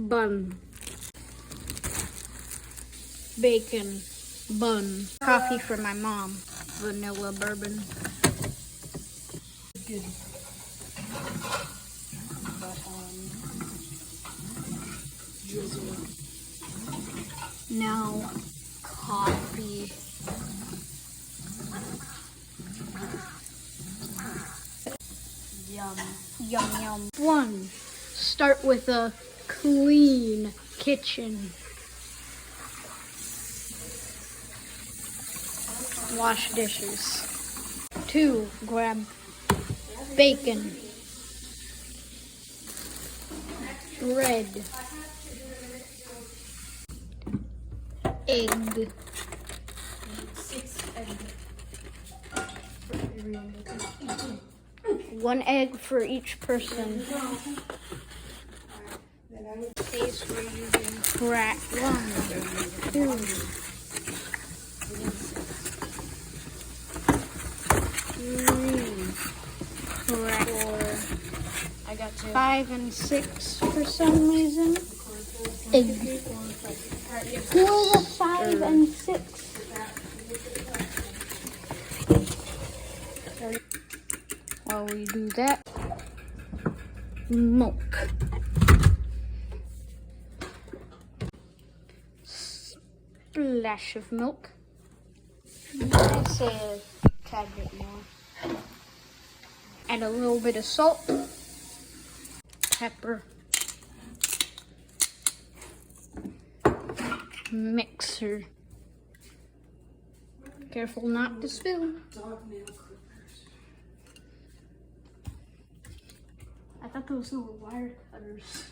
bun. Bacon, bun. Coffee for my mom. Vanilla bourbon. Good. Drizzle. Now, coffee. Yum. Yum, yum. 1. Start with a clean kitchen. Wash dishes. 2. Grab bacon, bread, egg. 6 eggs. 1 egg for each person. Paste we're using. Crack 1, 2, 3. Crack 4. I got 2. 5 and 6 for some reason. Egg. Who are the 5 and 6? While we do that, milk. Splash of milk. I'd say a tad bit more. Add a little bit of salt, pepper, mixer. Careful not to spill. I thought those were wire cutters.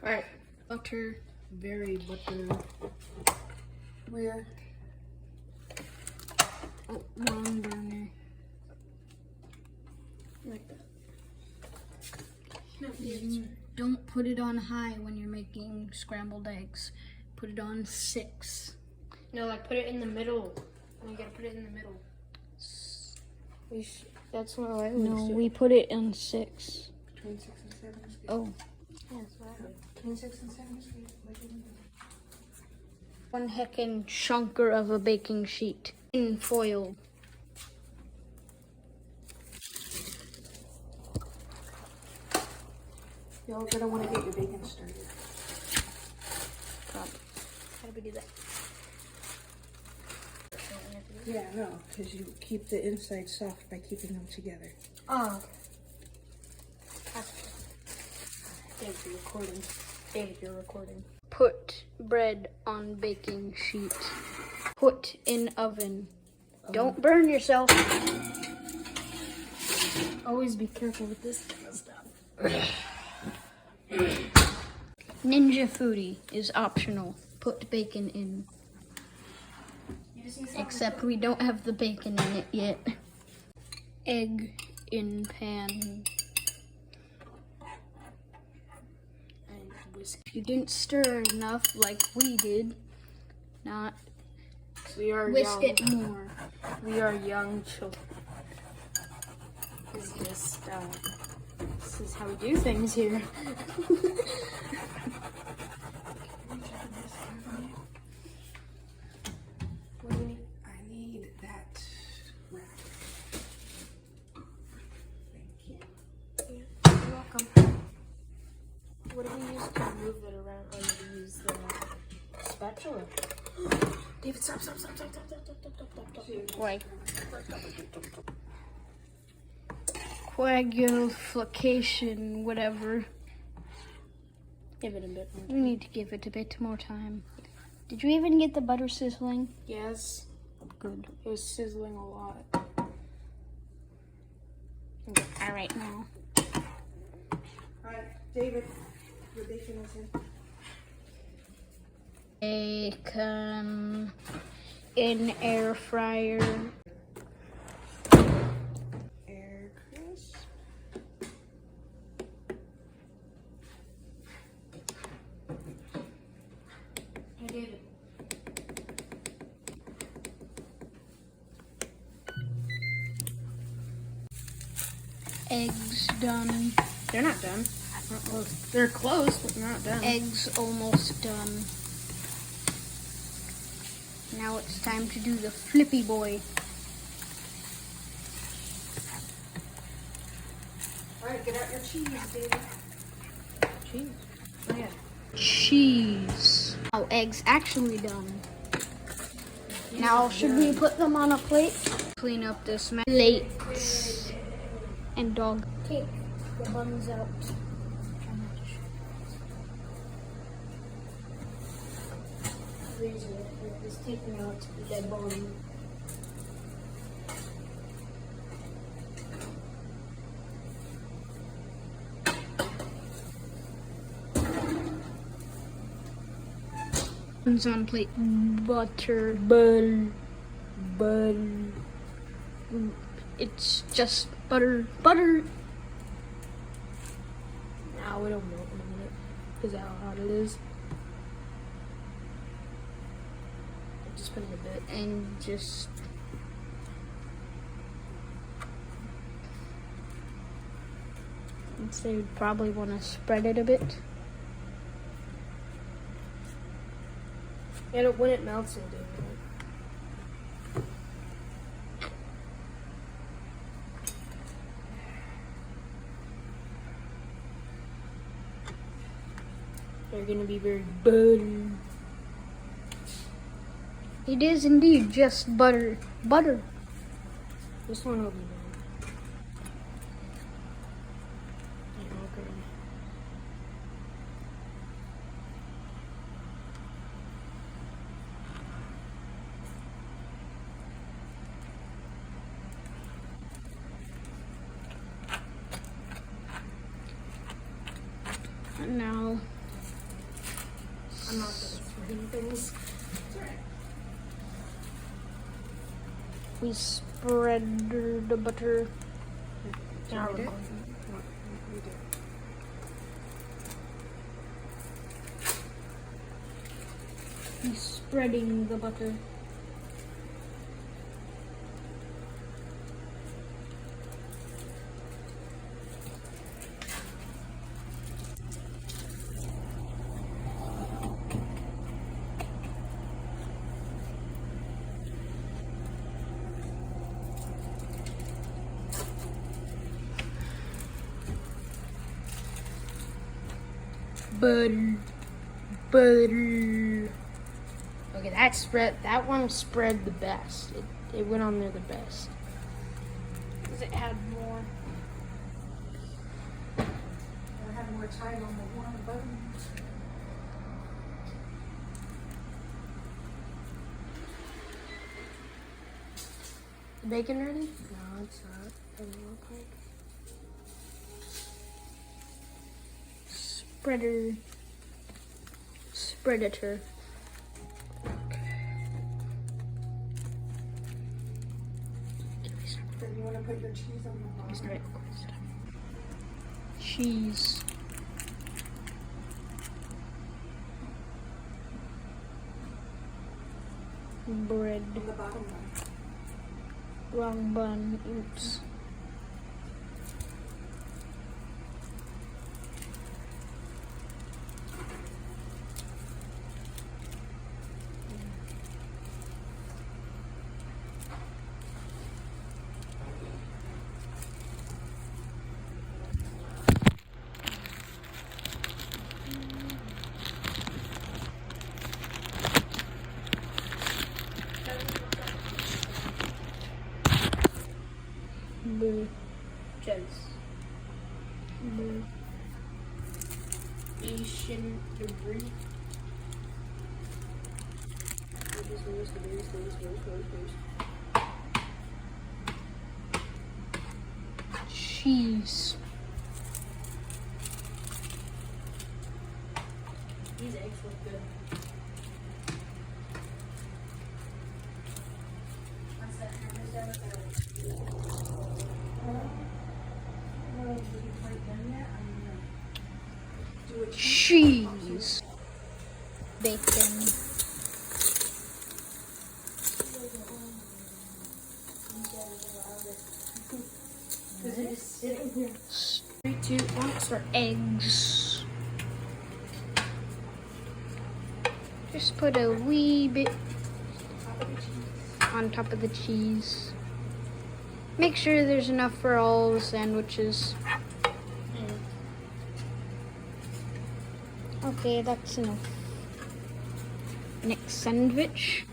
Alright, butter. Very butter. Where? Oh, wrong burner. Like that. Don't put it on high when you're making scrambled eggs. Put it on 6. No, like put it in the middle. You gotta put it in the middle. That's what I would No, do. we put it on 6. Between 6 and 7 is good. Oh, Yeah, that's what I would. Between 6 and 7 is good. Like in the- 1 heckin' chunker of a baking sheet in foil. Y'all gonna want to get your bacon started. How do we do that? Yeah, no, because you keep the inside soft by keeping them together. Oh. David, you're recording. David, you're recording. Put bread on baking sheet. Put in oven. Don't burn yourself. Always be careful with this kind of stuff. Ninja Foodie is optional. Put bacon in. Except we don't have the bacon in it yet. Egg in pan. And whisk. You didn't stir enough like we did. Not We are whisk young. it more. We are young children. This is how we do things here. What do you need? I need that wrap. Thank you. You're welcome. What do we use to move it around? Or do we use the spatula? David, stop. Like coagulation, whatever. Give it a bit more. We need to give it a bit more time. Did you even get the butter sizzling? Yes, Good. it was sizzling a lot. All right now. Alright, David, your bacon is in. Bacon in air fryer. Air crisp. Hey, David. Eggs done. They're not done. Well, they're close, but not done. Eggs almost done. Now it's time to do the flippy boy. Alright, get out your cheese, baby. Cheese. Oh, yeah. Cheese. Now eggs actually done. Now should we put them on a plate? Clean up this plates and dog. Take the buns out. Is taking out the bun. Buns on plate. Butter. Bun. It's just butter. Butter. Now it'll melt in a minute. Is that how hot it is? Just put it a bit. And just so you'd probably want to spread it a bit. Yeah, when it melts, it'll do it. They're gonna be very buttery. It is indeed just butter. Butter. This one will be done. Okay. And now I'm not good at spreading things. we spread the butter. Now we do? we do. He's spreading the butter. Butter. Okay, that one spread the best. It went on there the best. Because it had more. I have more time on the one buttons. The bacon ready? No, it's not. Doesn't look like. Spreader. Spreadator. Then you want to put your cheese on the bottom. Right. Cheese. Bread. On the bottom one. Wrong bun. Oops. Boo. Cheese. Boo. Asian debris. Cheese. These eggs look good. What's that? Cheese. Bacon. Because it is Sitting here. 3, 2, 1, start. Eggs. Just put a wee bit on top of the cheese. Make sure there's enough for all the sandwiches. Okay, that's enough. Next sandwich.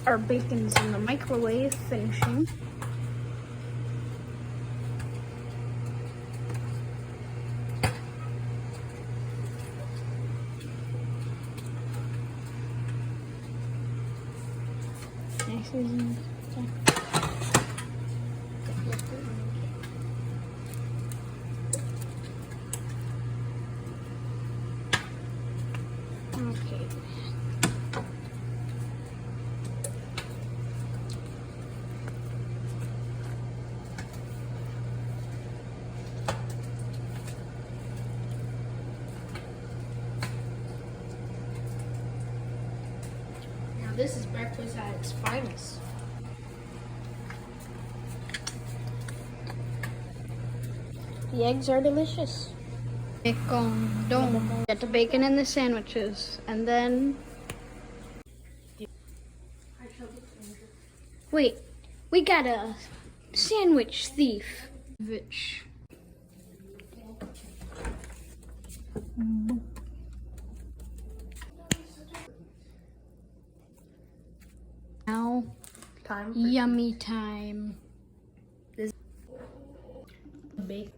Our bacon's in the microwave, finishing. Nice and okay. Now this is breakfast at its finest. The eggs are delicious. Bacon, don't get the bacon in the sandwiches, and then wait, we got a sandwich thief. Which now Time for yummy time. bake.